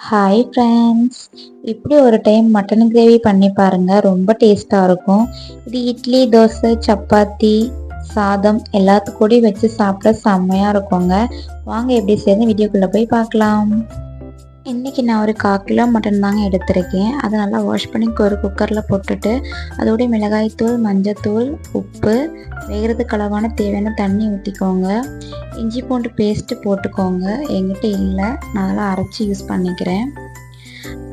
Hi friends. இப்படி ஒரு time mutton gravy பண்ணி பாருங்கள், ரொம்ப டேஸ்ட்டாக இருக்கும். இது இட்லி, தோசை, சப்பாத்தி, சாதம் எல்லாத்துக்கூடயும் வச்சு சாப்பிட செம்மையாக இருக்குங்க. வாங்க எப்படி செய்யணும் வீடியோக்குள்ளே போய் பார்க்கலாம். இன்றைக்கி நான் ஒரு 1/4 கிலோ மட்டன் தாங்க எடுத்திருக்கேன். அதை நல்லா வாஷ் பண்ணி ஒரு குக்கரில் போட்டுட்டு அதோடைய மிளகாய்த்தூள், மஞ்சத்தூள், உப்பு, வேகிறதுக்கு அளவான தேவையான தண்ணி ஊற்றிக்கோங்க. இஞ்சி பூண்டு பேஸ்ட்டு போட்டுக்கோங்க. என்கிட்ட இல்லை, நான் அதெல்லாம் அரைச்சி யூஸ் பண்ணிக்கிறேன்.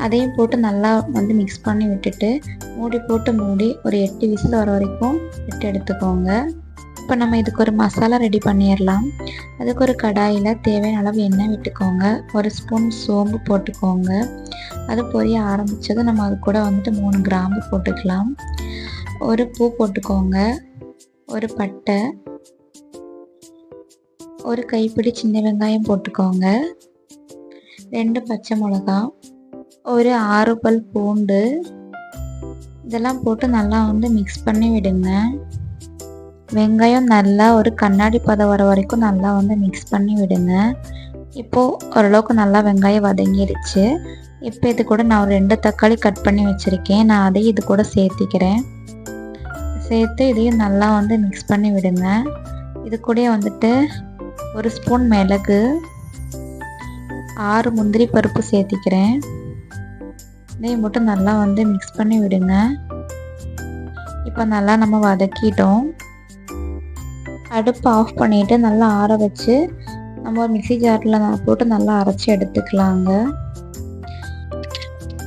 அதையும் போட்டு நல்லா மிக்ஸ் பண்ணி விட்டுட்டு மூடி ஒரு 8 விசில் வர வரைக்கும் விட்டு எடுத்துக்கோங்க. இப்போ நம்ம இதுக்கு ஒரு மசாலா ரெடி பண்ணிடலாம். அதுக்கு ஒரு கடாயில் தேவையான அளவு எண்ணெய் விட்டுக்கோங்க. ஒரு ஸ்பூன் சோம்பு போட்டுக்கோங்க. அது பொரிய ஆரம்பித்ததும் நம்ம அது கூட 3 கிராம்பு போட்டுக்கலாம். ஒரு பூ போட்டுக்கோங்க. ஒரு பட்டை, ஒரு கைப்பிடி சின்ன வெங்காயம் போட்டுக்கோங்க. 2 பச்சை மிளகா, ஒரு 6 பல் பூண்டு, இதெல்லாம் போட்டு நல்லா மிக்ஸ் பண்ணி விடுங்க. வெங்காயம் நல்லா ஒரு கண்ணாடி பதம் வர வரைக்கும் நல்லா மிக்ஸ் பண்ணி விடுங்க. இப்போது ஓரளவுக்கு நல்லா வெங்காயம் வதங்கிடுச்சு. இப்போ இது கூட நான் ஒரு 2 தக்காளி கட் பண்ணி வச்சுருக்கேன். நான் அதையும் இது கூட சேர்த்திக்கிறேன். சேர்த்து இதையும் நல்லா மிக்ஸ் பண்ணி விடுங்க. இது கூட ஒரு ஸ்பூன் மிளகு, 6 முந்திரி பருப்பு சேர்த்திக்கிறேன். இதையும் மட்டும் நல்லா மிக்ஸ் பண்ணி விடுங்க. இப்போ நல்லா நம்ம வதக்கிட்டோம். அடுப்பு ஆஃப் பண்ணிவிட்டு நல்லா ஆற வச்சு நம்ம ஒரு மிக்ஸி ஜாரில் போட்டு நல்லா அரைச்சி எடுத்துக்கலாங்க.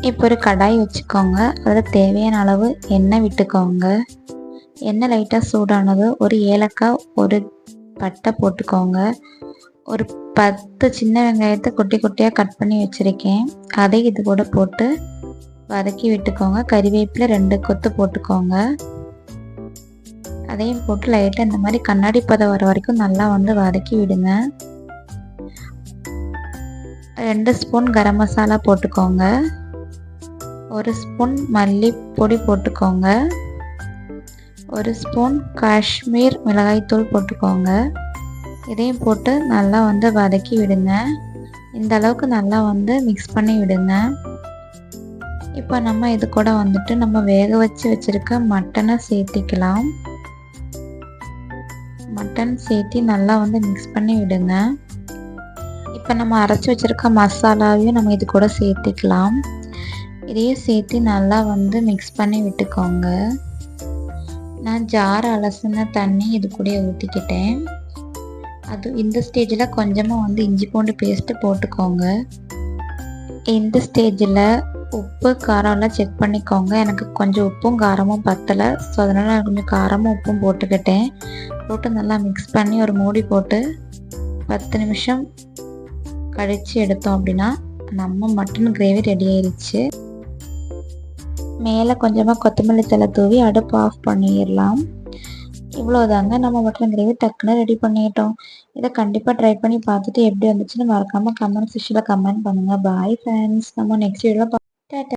இப்போ ஒரு கடாய் வச்சுக்கோங்க. அதில் தேவையான அளவு எண்ணெய் விட்டுக்கோங்க. எண்ணெய் லைட்டாக சூடானது ஒரு ஏலக்காய், ஒரு பட்டை போட்டுக்கோங்க. ஒரு 10 சின்ன வெங்காயத்தை குட்டி குட்டியாக கட் பண்ணி வச்சுருக்கேன். அதை இது கூட போட்டு வதக்கி விட்டுக்கோங்க. கறிவேப்பிலை 2 கொத்து போட்டுக்கோங்க. அதையும் போட்டு லைட்டாக இந்த மாதிரி கண்ணாடி பதம் வர வரைக்கும் நல்லா வதக்கி விடுங்க. 2 ஸ்பூன் கரம் மசாலா போட்டுக்கோங்க. 1 ஸ்பூன் மல்லிப்பொடி போட்டுக்கோங்க. 1 ஸ்பூன் காஷ்மீர் மிளகாய்த்தூள் போட்டுக்கோங்க. இதையும் போட்டு நல்லா வதக்கி விடுங்க. இந்த அளவுக்கு நல்லா மிக்ஸ் பண்ணி விடுங்க. இப்போ நம்ம இது கூட நம்ம வேக வச்சு வச்சுருக்க மட்டனை சேர்த்திக்கலாம். மட்டன் சேர்த்து நல்லா மிக்ஸ் பண்ணி விடுங்க. இப்போ நம்ம அரைச்சி வச்சுருக்க மசாலாவையும் நம்ம இது கூட சேர்த்துக்கலாம். இதையும் சேர்த்து நல்லா மிக்ஸ் பண்ணி விட்டுக்கோங்க. நான் ஜார் அலசின தண்ணி இது கூட ஊற்றிக்கிட்டேன். அது இந்த ஸ்டேஜில் கொஞ்சமாக இஞ்சி பூண்டு பேஸ்ட்டு போட்டுக்கோங்க. இந்த ஸ்டேஜில் உப்பு காரம்லாம் செக் பண்ணிக்கோங்க. எனக்கு கொஞ்சம் உப்பும் காரமும் பத்தலை, ஸோ அதனால் நான் கொஞ்சம் காரமும் உப்பும் போட்டுக்கிட்டேன். போட்டு நல்லா மிக்ஸ் பண்ணி ஒரு மூடி போட்டு 10 நிமிஷம் கழித்து எடுத்தோம் அப்படின்னா நம்ம மட்டன் கிரேவி ரெடி ஆயிடுச்சு. மேலே கொஞ்சமாக கொத்தமல்லி தழை தூவி அடுப்பு ஆஃப் பண்ணிடலாம். இவ்வளோதாங்க, நம்ம மட்டன் கிரேவி டக்குன்னு ரெடி பண்ணிட்டோம். இதை கண்டிப்பாக ட்ரை பண்ணி பார்த்துட்டு எப்படி வந்துச்சுன்னு மறக்காமல் கமெண்ட் செக்ஷனில் கமெண்ட் பண்ணுங்கள். Bye friends. நம்ம நெக்ஸ்ட் வீடியோவில்